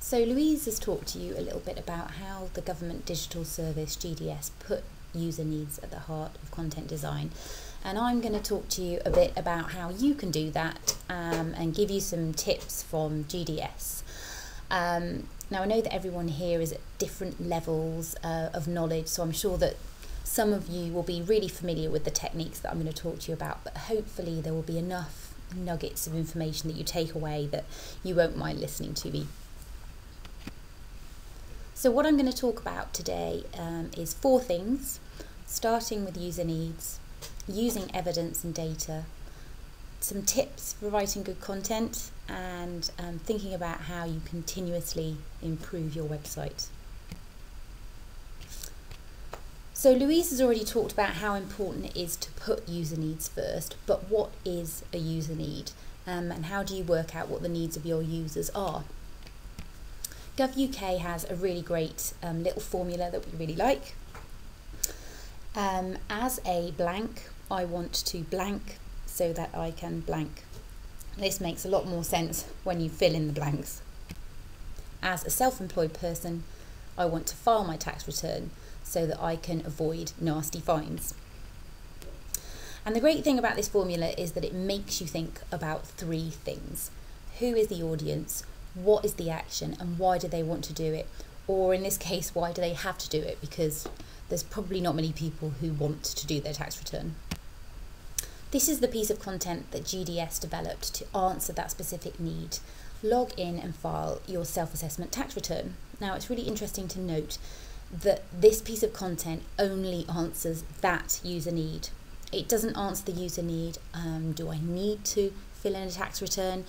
So Louise has talked to you a little bit about how the Government Digital Service, GDS, put user needs at the heart of content design. And I'm going to talk to you a bit about how you can do that and give you some tips from GDS. Now I know that everyone here is at different levels of knowledge, so I'm sure that some of you will be really familiar with the techniques that I'm going to talk to you about, but hopefully there will be enough nuggets of information that you take away that you won't mind listening to me. So what I'm going to talk about today is 4 things, starting with user needs, using evidence and data, some tips for writing good content, and thinking about how you continuously improve your website. So Louise has already talked about how important it is to put user needs first, but what is a user need and how do you work out what the needs of your users are? GovUK has a really great little formula that we really like. As a blank, I want to blank so that I can blank. This makes a lot more sense when you fill in the blanks. As a self-employed person, I want to file my tax return so that I can avoid nasty fines. And the great thing about this formula is that it makes you think about 3 things. Who is the audience? What is the action? And why do they want to do it? Or in this case, why do they have to do it? Because there's probably not many people who want to do their tax return. This is the piece of content that GDS developed to answer that specific need. Log in and file your self-assessment tax return. Now it's really interesting to note that this piece of content only answers that user need. It doesn't answer the user need, do I need to fill in a tax return?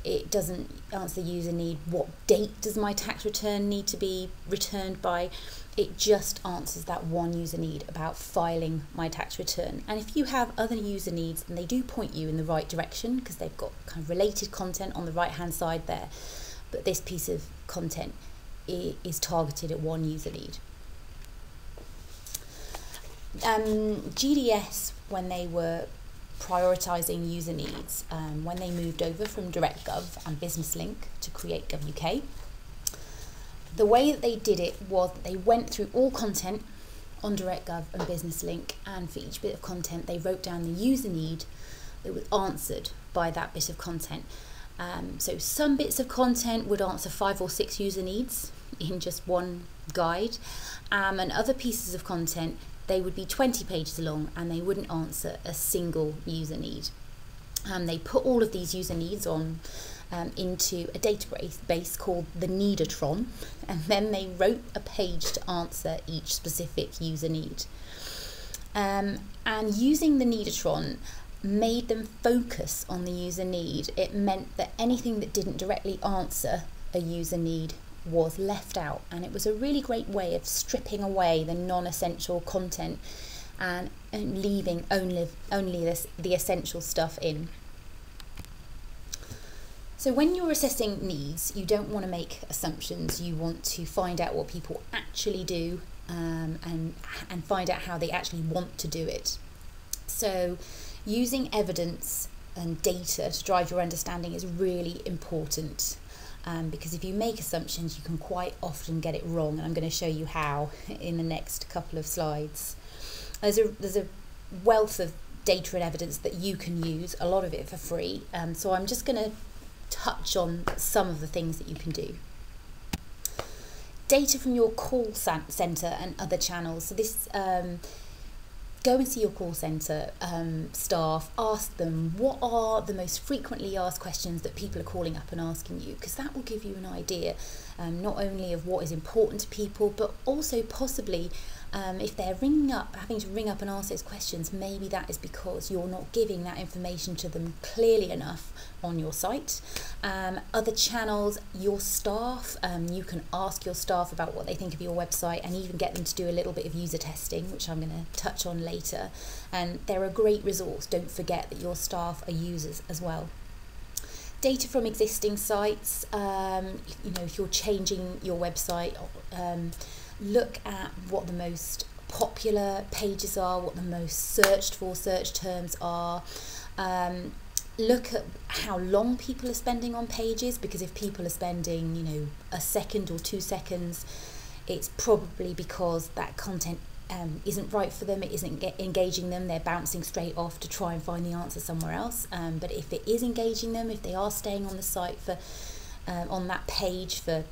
It doesn't answer the user need, what date does my tax return need to be returned by? It just answers that one user need about filing my tax return. And if you have other user needs, then they do point you in the right direction because they've got kind of related content on the right hand side there. But this piece of content is targeted at one user need. GDS, when they were prioritising user needs, when they moved over from DirectGov and BusinessLink to create GovUK, the way that they did it was that they went through all content on DirectGov and BusinessLink, and for each bit of content they wrote down the user need that was answered by that bit of content. So some bits of content would answer 5 or 6 user needs in just one guide, and other pieces of content, they would be 20 pages long and they wouldn't answer a single user need. They put all of these user needs on into a database called the Needatron, and then they wrote a page to answer each specific user need. And using the Needatron made them focus on the user need. It meant that anything that didn't directly answer a user need was left out, and it was a really great way of stripping away the non-essential content and leaving only the essential stuff in. So when you're assessing needs, you don't want to make assumptions. You want to find out what people actually do and find out how they actually want to do it. So using evidence and data to drive your understanding is really important. Because if you make assumptions, you can quite often get it wrong, and I'm going to show you how in the next couple of slides. There's a wealth of data and evidence that you can use, a lot of it for free, so I'm just going to touch on some of the things that you can do. Data from your call centre and other channels. So this go and see your call centre staff, ask them what are the most frequently asked questions that people are calling up and asking you, because that will give you an idea not only of what is important to people, but also possibly if they're having to ring up and ask those questions, maybe that is because you're not giving that information to them clearly enough on your site. Other channels, your staff, you can ask your staff about what they think of your website and even get them to do a little bit of user testing, which I'm going to touch on later. And they're a great resource. Don't forget that your staff are users as well. Data from existing sites, if you're changing your website, look at what the most popular pages are, what the most searched for search terms are. look at how long people are spending on pages, because if people are spending, you know, a second or 2 seconds, it's probably because that content isn't right for them, it isn't engaging them, they're bouncing straight off to try and find the answer somewhere else. But if it is engaging them, if they are staying on the site for on that page for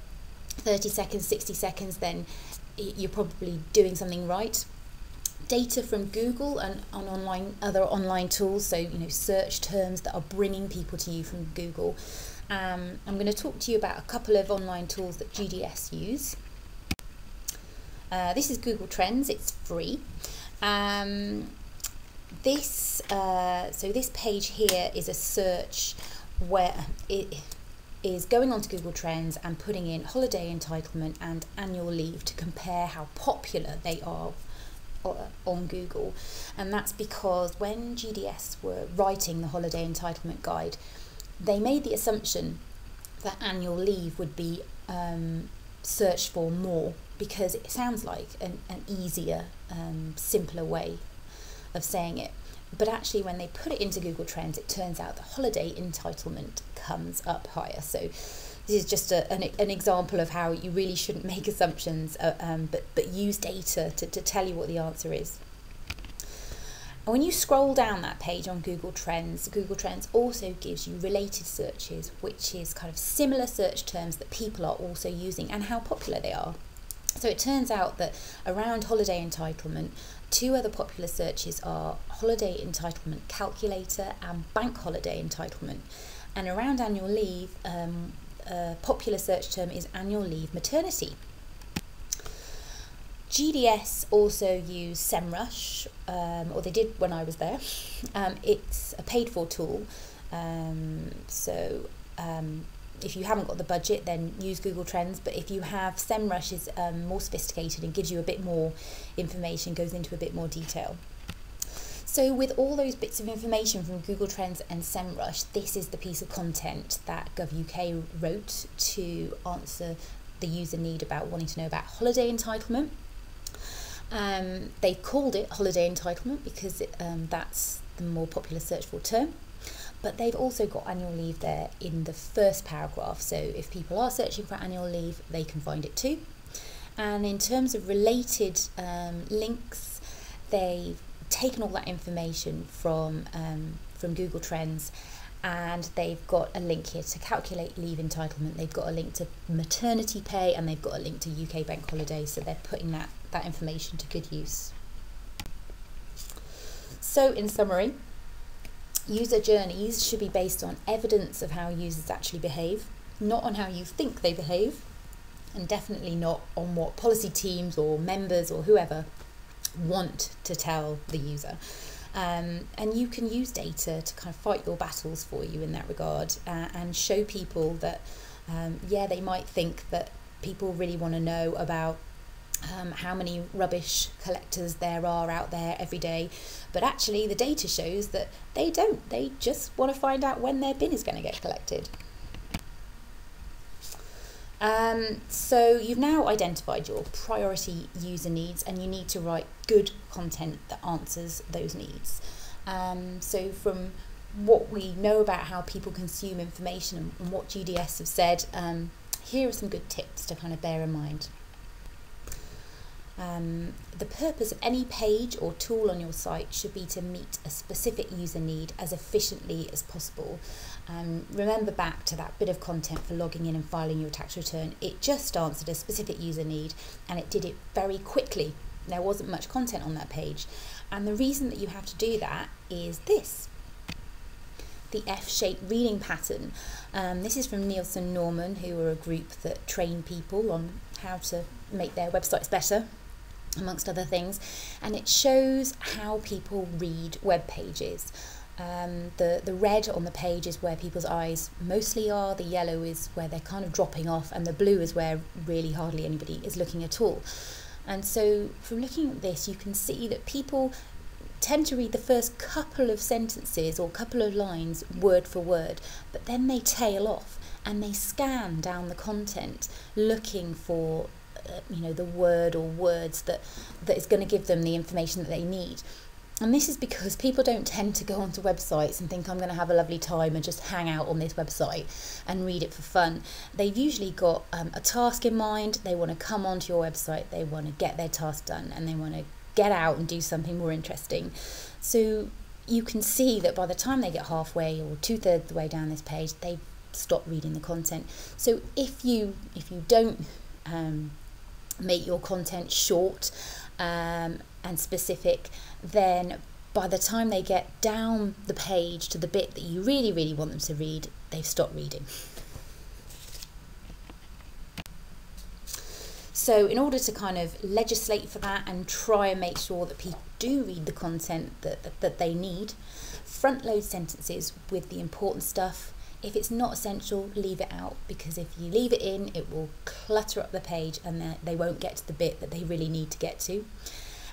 30 seconds, 60 seconds, then you're probably doing something right. Data from Google and on other online tools, so you know, search terms that are bringing people to you from Google. I'm going to talk to you about a couple of online tools that GDS use. This is Google Trends, it's free. This page here is a search where it is going onto Google Trends and putting in holiday entitlement and annual leave to compare how popular they are on Google. And that's because when GDS were writing the holiday entitlement guide, they made the assumption that annual leave would be searched for more, because it sounds like an easier, simpler way of saying it. But actually when they put it into Google Trends, it turns out that holiday entitlement comes up higher. So this is just an example of how you really shouldn't make assumptions, but use data to tell you what the answer is. And when you scroll down that page on Google Trends also gives you related searches, which is kind of similar search terms that people are also using and how popular they are. So it turns out that around holiday entitlement, 2 other popular searches are holiday entitlement calculator and bank holiday entitlement. And around annual leave, a popular search term is annual leave maternity. GDS also use SEMrush, or they did when I was there. It's a paid for tool, if you haven't got the budget, then use Google Trends, but if you have, SEMrush is more sophisticated and gives you a bit more information, goes into a bit more detail. So with all those bits of information from Google Trends and SEMrush, this is the piece of content that GovUK wrote to answer the user need about wanting to know about holiday entitlement. They called it holiday entitlement because that's the more popular search for term. But they've also got annual leave there in the first paragraph, so if people are searching for annual leave, they can find it too. And in terms of related links, they've taken all that information from Google Trends, and they've got a link here to calculate leave entitlement, they've got a link to maternity pay, and they've got a link to UK bank holidays, so they're putting that information to good use. So in summary, user journeys should be based on evidence of how users actually behave, not on how you think they behave, and definitely not on what policy teams or members or whoever want to tell the user. And you can use data to kind of fight your battles for you in that regard, and show people that, yeah, they might think that people really want to know about how many rubbish collectors there are out there every day, but actually the data shows that they don't. They just want to find out when their bin is going to get collected. So you've now identified your priority user needs, and you need to write good content that answers those needs. So from what we know about how people consume information and what GDS have said, here are some good tips to kind of bear in mind. The purpose of any page or tool on your site should be to meet a specific user need as efficiently as possible. Remember back to that bit of content for logging in and filing your tax return. It just answered a specific user need, and it did it very quickly. There wasn't much content on that page, and the reason that you have to do that is this: the F-shaped reading pattern. This is from Nielsen Norman, who are a group that train people on how to make their websites better, amongst other things, and it shows how people read web pages. The red on the page is where people's eyes mostly are, the yellow is where they're kind of dropping off, and the blue is where really hardly anybody is looking at all. And so from looking at this, you can see that people tend to read the first couple of sentences or couple of lines word for word, but then they tail off and they scan down the content looking for the word or words that is going to give them the information that they need. And this is because people don't tend to go onto websites and think I'm going to have a lovely time and just hang out on this website and read it for fun. They've usually got a task in mind. They want to come onto your website, they want to get their task done, and they want to get out and do something more interesting. So you can see that by the time they get halfway or 2/3 of the way down this page, they've stopped reading the content. So if you don't make your content short and specific, then by the time they get down the page to the bit that you really, really want them to read, they've stopped reading. So in order to kind of legislate for that and try and make sure that people do read the content that they need, front load sentences with the important stuff. If it's not essential, leave it out, because if you leave it in, it will clutter up the page and they won't get to the bit that they really need to get to.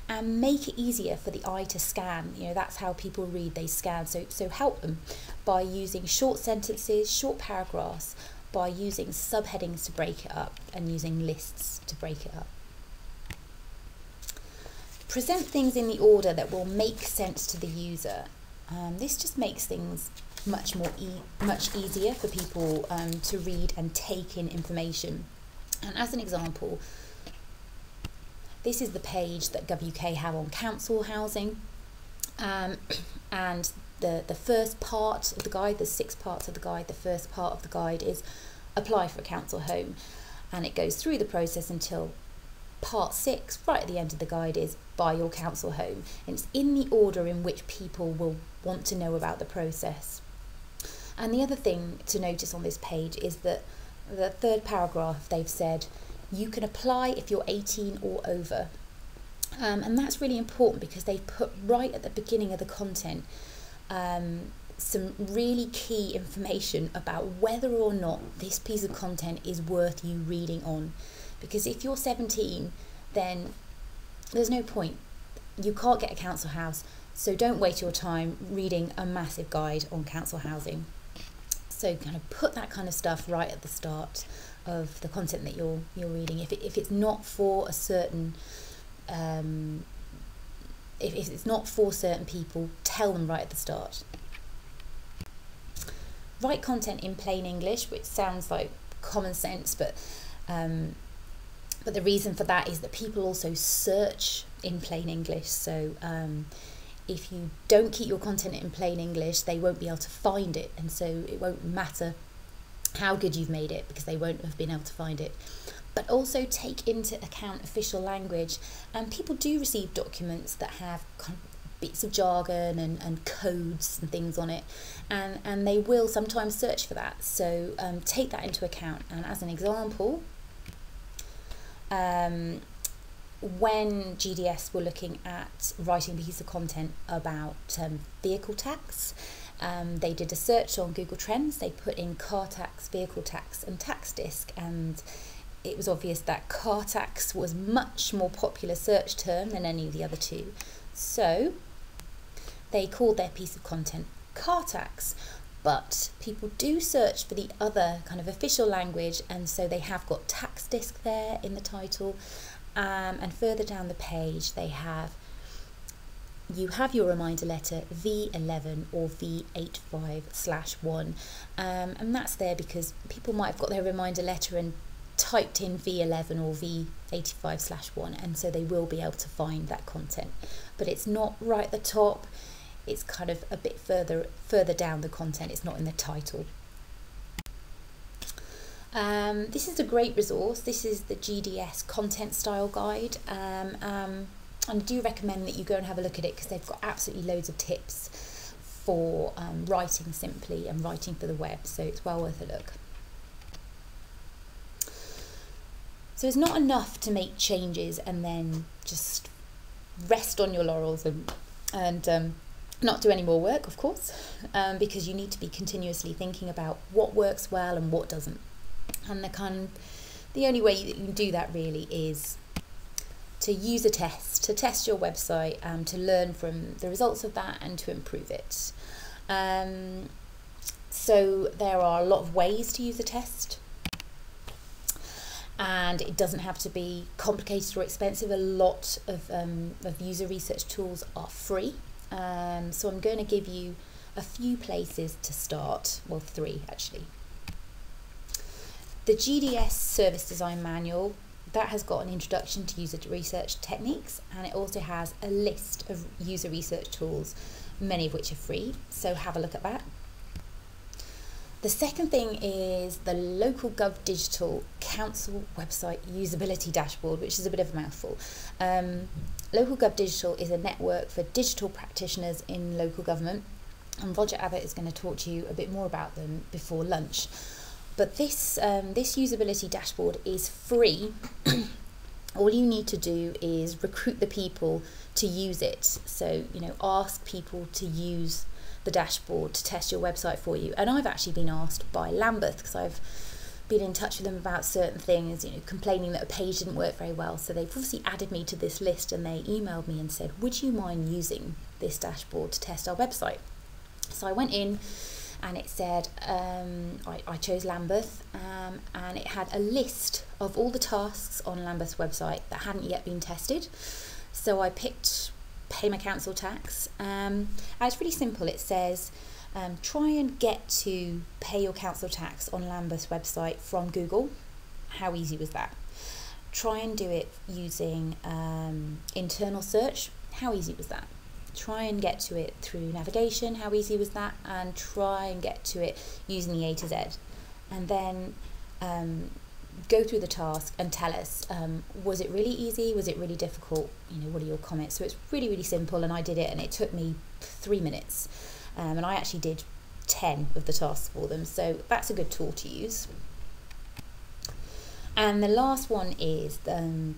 And make it easier for the eye to scan. You know, that's how people read, they scan. So help them by using short sentences, short paragraphs, by using subheadings to break it up and using lists to break it up. Present things in the order that will make sense to the user. This just makes things much easier for people to read and take in information. And as an example, this is the page that GovUK have on council housing, and the first part of the guide, there's 6 parts of the guide, the first part of the guide is apply for a council home, and it goes through the process until part 6, right at the end of the guide, is buy your council home, and it's in the order in which people will want to know about the process. And the other thing to notice on this page is that the 3rd paragraph, they've said you can apply if you're 18 or over, and that's really important because they've put right at the beginning of the content some really key information about whether or not this piece of content is worth you reading on. Because if you're 17, then there's no point. You can't get a council house, so don't waste your time reading a massive guide on council housing. So kind of put that kind of stuff right at the start of the content that you're reading. If it's not for a certain if it's not for certain people, tell them right at the start. Write content in plain English, which sounds like common sense, but the reason for that is that people also search in plain English. So if you don't keep your content in plain English, they won't be able to find it, and so it won't matter how good you've made it because they won't have been able to find it. But also take into account official language, and people do receive documents that have kind of bits of jargon and codes and things on it, and they will sometimes search for that, so take that into account. And as an example, when GDS were looking at writing a piece of content about vehicle tax, they did a search on Google Trends. They put in car tax, vehicle tax and tax disc, and it was obvious that car tax was much more popular search term than any of the other two. So they called their piece of content car tax, but people do search for the other kind of official language, and so they have got tax disc there in the title. And further down the page you have your reminder letter V11 or V85/1, and that's there because people might have got their reminder letter and typed in V11 or V85/1, and so they will be able to find that content, but it's not right at the top. It's kind of a bit further down the content. It's not in the title. This is a great resource. This is the GDS content style guide, and I do recommend that you go and have a look at it because they've got absolutely loads of tips for writing simply and writing for the web, so it's well worth a look. So it's not enough to make changes and then just rest on your laurels and not do any more work, of course, because you need to be continuously thinking about what works well and what doesn't. And the only way that you can do that really is to use a test, to test your website, to learn from the results of that and to improve it. So there are a lot of ways to use a test, and it doesn't have to be complicated or expensive. A lot of user research tools are free, So I'm going to give you a few places to start, well 3 actually. The GDS Service Design Manual, that has got an introduction to user research techniques, and it also has a list of user research tools, many of which are free, so have a look at that. The second thing is the Local Gov Digital Council Website Usability Dashboard, which is a bit of a mouthful. Local Gov Digital is a network for digital practitioners in local government, and Roger Abbott is going to talk to you a bit more about them before lunch. But this usability dashboard is free. All you need to do is recruit the people to use it. So, ask people to use the dashboard to test your website for you. And I've actually been asked by Lambeth, because I've been in touch with them about certain things, complaining that a page didn't work very well. So they've obviously added me to this list, and they emailed me and said, would you mind using this dashboard to test our website? So I went in, and it said, I chose Lambeth, and it had a list of all the tasks on Lambeth's website that hadn't yet been tested. So I picked pay my council tax, and it's really simple. It says, try and get to pay your council tax on Lambeth's website from Google. How easy was that? Try and do it using internal search. How easy was that? Try and get to it through navigation. How easy was that? And try and get to it using the A to Z. And then go through the task and tell us, was it really easy? Was it really difficult? What are your comments? So it's really, really simple, and I did it, and it took me 3 minutes. And I actually did 10 of the tasks for them. So that's a good tool to use. And the last one is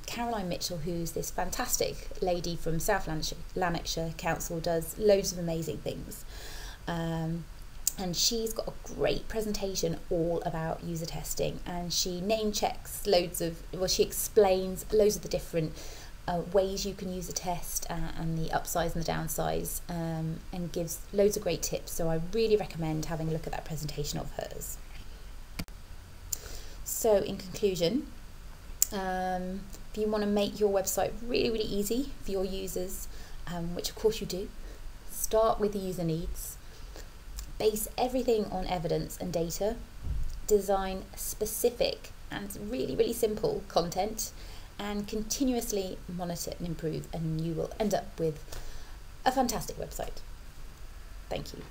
Caroline Mitchell, who's this fantastic lady from South Lanarkshire Council, does loads of amazing things. And she's got a great presentation all about user testing, and she name checks she explains loads of the different ways you can use a test, and the upsides and the downsides, and gives loads of great tips. So I really recommend having a look at that presentation of hers. So in conclusion, if you want to make your website really, really easy for your users, which of course you do, start with the user needs, base everything on evidence and data, design specific and really, really simple content, and continuously monitor and improve, and you will end up with a fantastic website. Thank you.